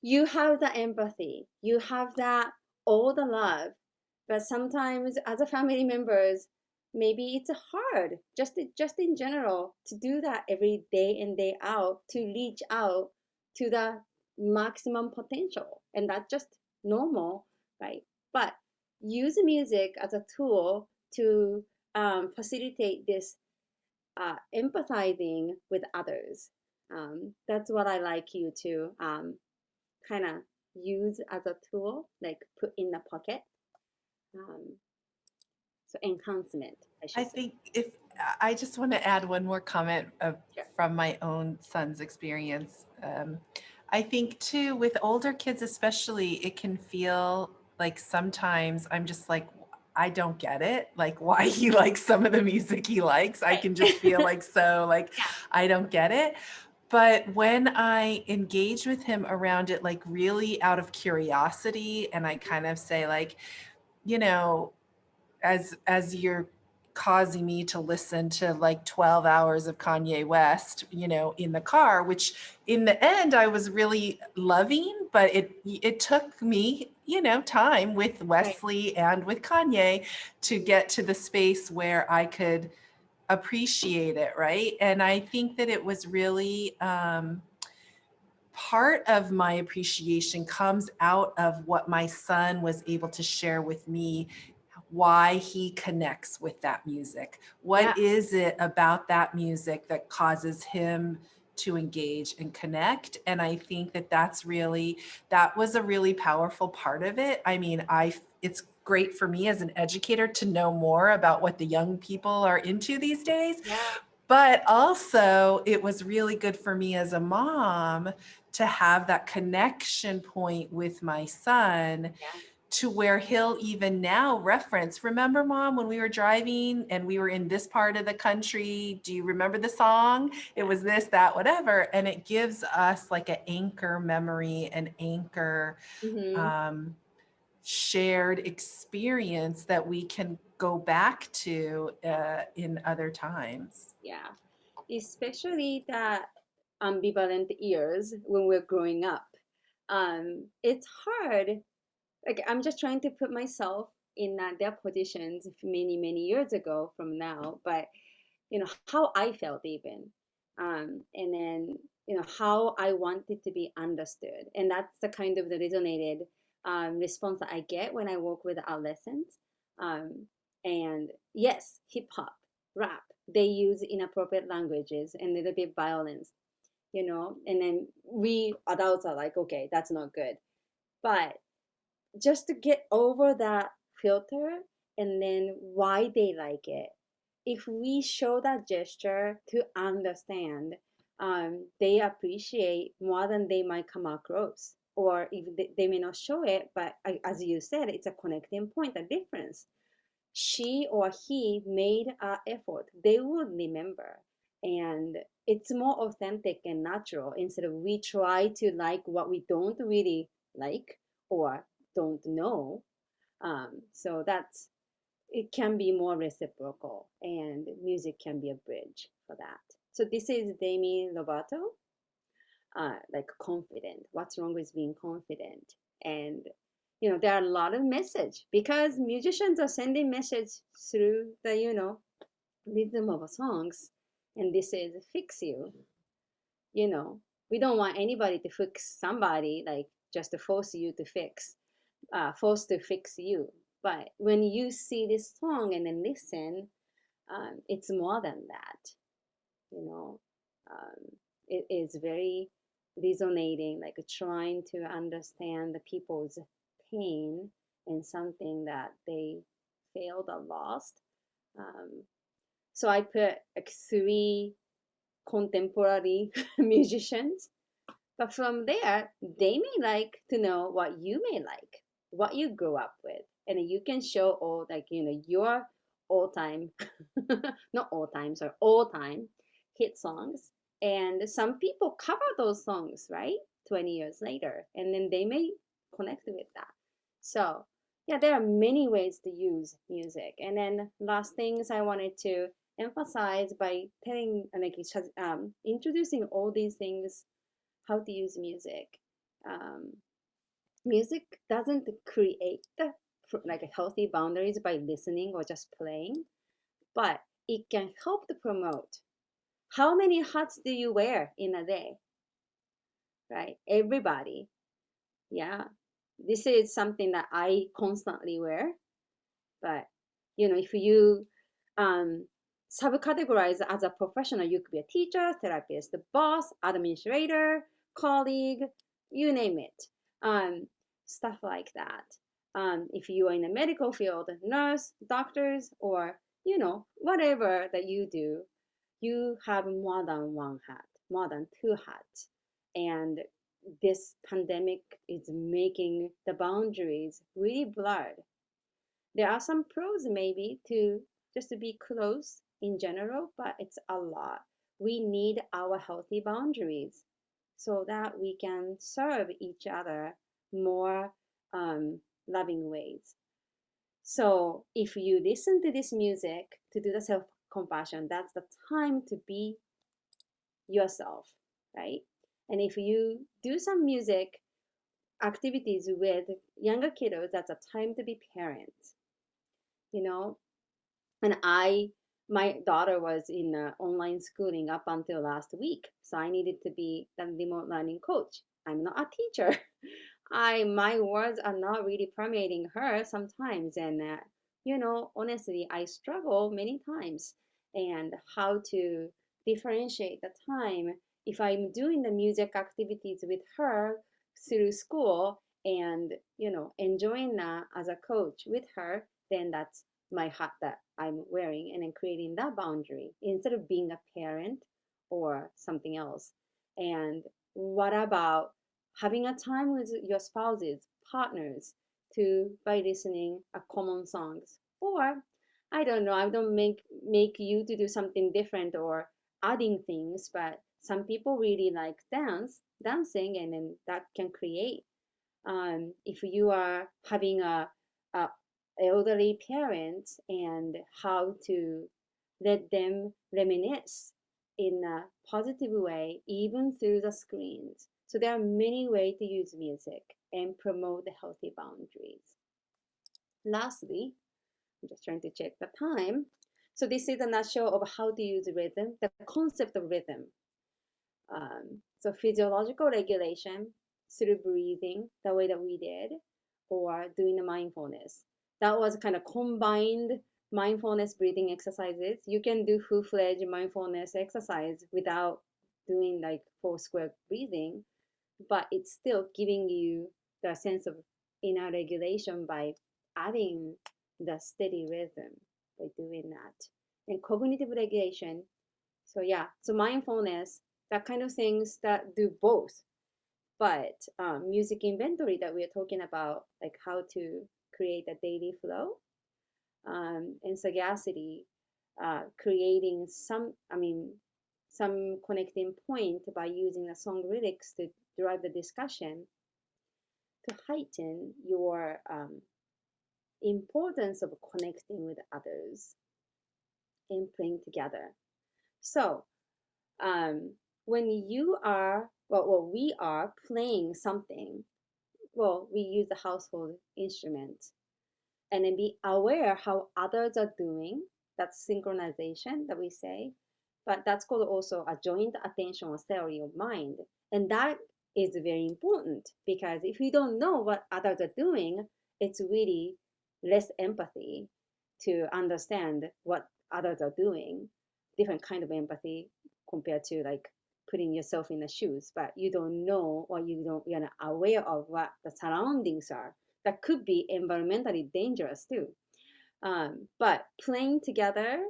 you have the empathy, you have that all the love, but sometimes as a family members, maybe it's hard just in general to do that every day in day out, to reach out to the maximum potential, and that's just normal, right? But use music as a tool to facilitate this empathizing with others. That's what I like you to kind of use as a tool, like put in the pocket. Um, so enhancement, I I should say. think if I just want to add one more comment Sure. from my own son's experience. I think too, with older kids especially, it can feel like sometimes I'm just like, I don't get it, like why he likes some of the music he likes. I can just feel Right. like so like Yeah. I don't get it. But when I engage with him around it, like really out of curiosity, and I kind of say like, you know, as you're causing me to listen to like 12 hours of Kanye West, in the car, which in the end I was really loving, but it took me, time with Right. Wesley and with Kanye to get to the space where I could appreciate it, right? And I think that it was really part of my appreciation comes out of what my son was able to share with me, why he connects with that music. Yeah. What is it about that music that causes him to engage and connect? And I think that that was a really powerful part of it. I mean, it's great for me as an educator to know more about what the young people are into these days, Yeah. but also, it was really good for me as a mom to have that connection point with my son, Yeah. to where he'll even now reference, remember, mom, when we were driving and we were in this part of the country? Do you remember the song? It Yeah. was this, that, whatever. And it gives us like an anchor memory, an anchor Mm-hmm. um, shared experience that we can go back to in other times. Yeah. Especially that ambivalent years when we're growing up. It's hard. Like, I'm just trying to put myself in their positions many, many years ago from now, but how I felt even, and then how I wanted to be understood, and that's the kind of the resonated response that I get when I work with adolescents. um, and yes, hip hop, rap, they use inappropriate languages and a little bit violence, and then we adults are like, okay, that's not good, but just to get over that filter, and then why they like it, if we show that gesture to understand, they appreciate more than they might come across, or if they may not show it, but as you said, it's a connecting point, a difference. She or he made an effort, they would remember. And it's more authentic and natural, instead of we try to like what we don't really like or don't know. So that's, it can be more reciprocal, and music can be a bridge for that. So this is Demi Lovato, like confident. What's wrong with being confident? And there are a lot of message, because musicians are sending message through the rhythm of songs, and this is fix you. You know, we don't want anybody to fix somebody, like just to force you to fix, forced to fix you. But when you see this song and then listen, it's more than that. You know, um, it is very resonating, like trying to understand the people's pain and something that they failed or lost. Um, so I put like three contemporary musicians, but from there, they may like to know what you may like, what you grew up with, and you can show all, like your all time, not all time, sorry, all time hit songs. And some people cover those songs, right? 20 years later, and then they may connect with that. So yeah, there are many ways to use music. And then last things I wanted to emphasize by telling, like, introducing all these things, how to use music. Um, Music doesn't create like healthy boundaries by listening or just playing, but it can help to promote. How many hats do you wear in a day? Right? Everybody. Yeah. This is something that I constantly wear. But if you um, subcategorize as a professional, you could be a teacher, therapist, boss, administrator, colleague, you name it. Um, Stuff like that. If you are in the medical field, nurse, doctors, or whatever that you do, you have more than one hat, more than two hats. And this pandemic is making the boundaries really blurred. There are some pros maybe to just to be close in general, but it's a lot. We need our healthy boundaries so that we can serve each other more loving ways. So if you listen to this music to do the self-compassion, that's the time to be yourself, right? And if you do some music activities with younger kiddos, that's a time to be parents, you know. And my daughter was in online schooling up until last week, so I needed to be the remote learning coach. I'm not a teacher. I my words are not really permeating her sometimes, and honestly, I struggle many times and how to differentiate the time if I'm doing the music activities with her through school and enjoying that as a coach with her, then that's my hat that I'm wearing, and then creating that boundary instead of being a parent or something else. And what about having a time with your spouses, partners, to by listening a common songs, or I don't know, I don't make you to do something different or adding things, but some people really like dancing, and then that can create if you are having a elderly parents, and how to let them reminisce in a positive way even through the screens. So there are many ways to use music and promote the healthy boundaries. Lastly, I'm just trying to check the time. So this is a nutshell of how to use rhythm, the concept of rhythm. So physiological regulation through breathing, the way that we did, or doing the mindfulness. That was kind of combined mindfulness breathing exercises. You can do full-fledged mindfulness exercise without doing like four square breathing, but it's still giving you the sense of inner regulation by adding the steady rhythm by doing that. And cognitive regulation, so yeah, so mindfulness, that kind of things that do both. But music inventory that we're talking about, like how to create a daily flow, and sagacity, creating some connecting point by using the song lyrics to drive the discussion to heighten your importance of connecting with others and playing together. So um, when you are we are playing something, we use the household instrument, and then be aware how others are doing. That's synchronization that we say, but that's called also a joint attentional theory of mind. And that is very important, because if you don't know what others are doing, it's really less empathy to understand what others are doing. Different kind of empathy compared to like putting yourself in the shoes, but you don't know, or you're not aware of what the surroundings are. That could be environmentally dangerous too. But playing together,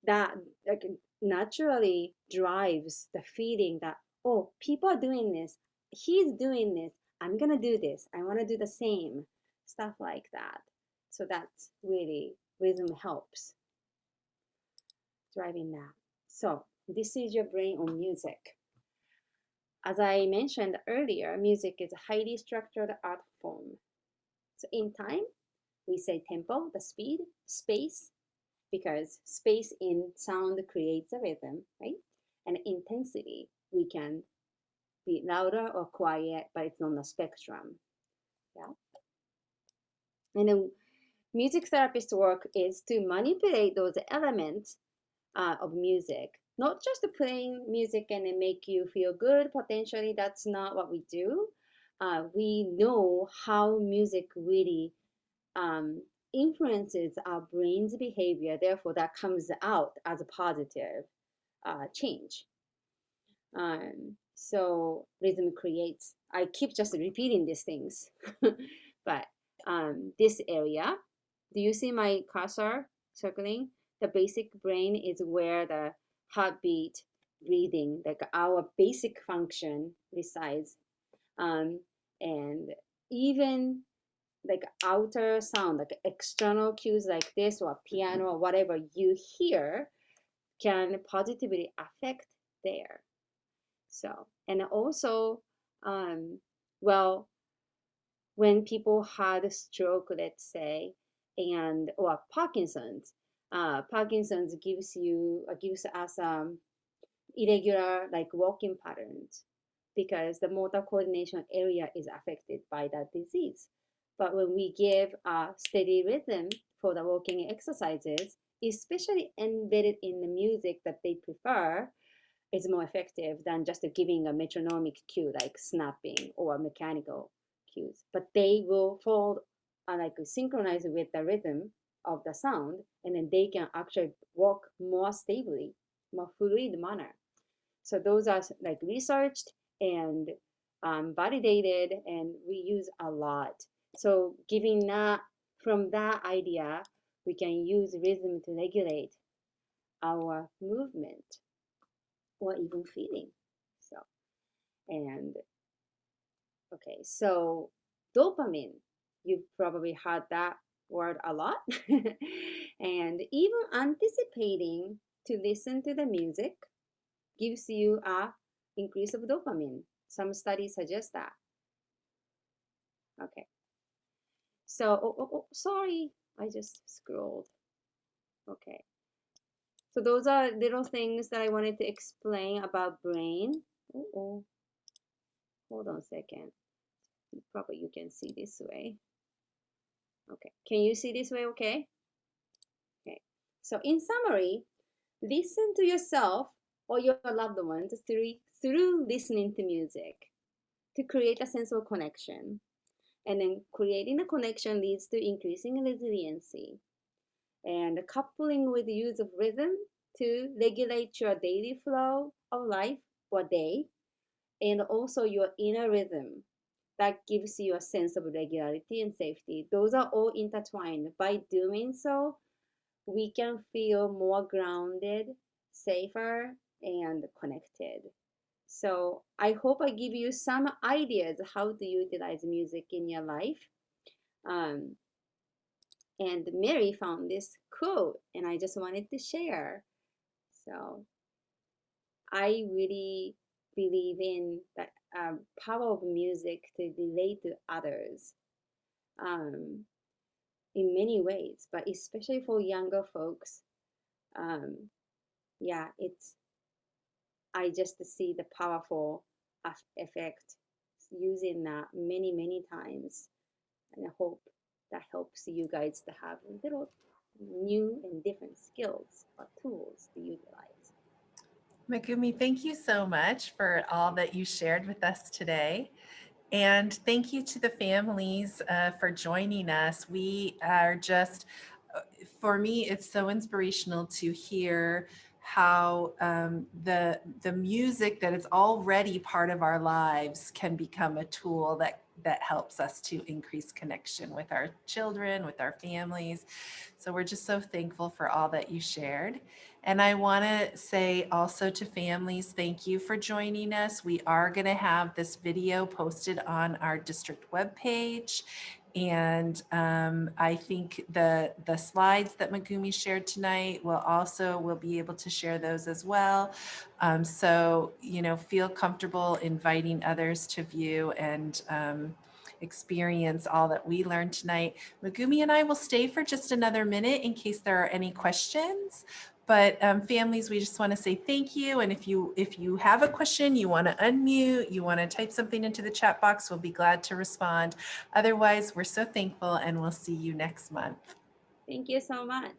that like naturally drives the feeling that, oh, people are doing this, he's doing this, I'm gonna do this, I want to do the same, stuff like that. So that's really, rhythm helps driving that. So this is your brain on music. As I mentioned earlier, music is a highly structured art form. So in time, we say tempo, the speed, space, because space in sound creates a rhythm, right? And intensity, we can be louder or quiet, but it's on the spectrum. Yeah. And then music therapist work is to manipulate those elements of music, not just to playing music and it make you feel good. Potentially, that's not what we do. We know how music really um, influences our brain's behavior. Therefore, that comes out as a positive change. So rhythm creates. I keep just repeating these things, but this area, do you see my cursor circling? The basic brain is where the heartbeat, breathing, like our basic function resides. Um, and even like outer sound, like external cues like this or piano or whatever you hear can positively affect there. So, and also, um, well, when people had a stroke, let's say, and or Parkinson's. Parkinson's gives us irregular like walking patterns because the motor coordination area is affected by that disease. But when we give a steady rhythm for the walking exercises, especially embedded in the music that they prefer, is more effective than just giving a metronomic cue like snapping or mechanical cues. But they will fall like synchronize with the rhythm of the sound, and then they can actually walk more stably, more fluid manner. So those are like researched and validated, and we use a lot. So giving that from that idea, we can use rhythm to regulate our movement or even feeling. So, and okay, so dopamine, you've probably heard that word a lot. And even anticipating to listen to the music gives you a increase of dopamine. Some studies suggest that. Okay, so sorry, I just scrolled. Okay, so those are little things that I wanted to explain about brain. Oh, hold on a second. Probably you can see this way. Okay, can you see this way? Okay. Okay. So in summary, listen to yourself or your loved ones through listening to music to create a sense of connection. And then creating a connection leads to increasing resiliency. And coupling with the use of rhythm to regulate your daily flow of life or day, and also your inner rhythm that gives you a sense of regularity and safety. Those are all intertwined. By doing so, we can feel more grounded, safer, and connected. So I hope I give you some ideas how to utilize music in your life. Um, and Mary found this quote, and I just wanted to share. So I really believe in the power of music to relate to others um, in many ways, but especially for younger folks. Um, yeah, it's I just see the powerful effect using that many times, and I hope that helps you guys to have little new and different skills or tools to utilize. Megumi, thank you so much for all that you shared with us today. And thank you to the families for joining us. We are just, for me, it's so inspirational to hear how the music that is already part of our lives can become a tool that helps us to increase connection with our children, with our families. So we're just so thankful for all that you shared. And I want to say also to families, thank you for joining us. We are going to have this video posted on our district webpage. And I think the slides that Megumi shared tonight we'll be able to share those as well. So, feel comfortable inviting others to view and experience all that we learned tonight. Megumi and I will stay for just another minute in case there are any questions. But families, we just want to say thank you. And if you have a question, you want to unmute, you want to type something into the chat box, we'll be glad to respond. Otherwise, we're so thankful and we'll see you next month. Thank you so much.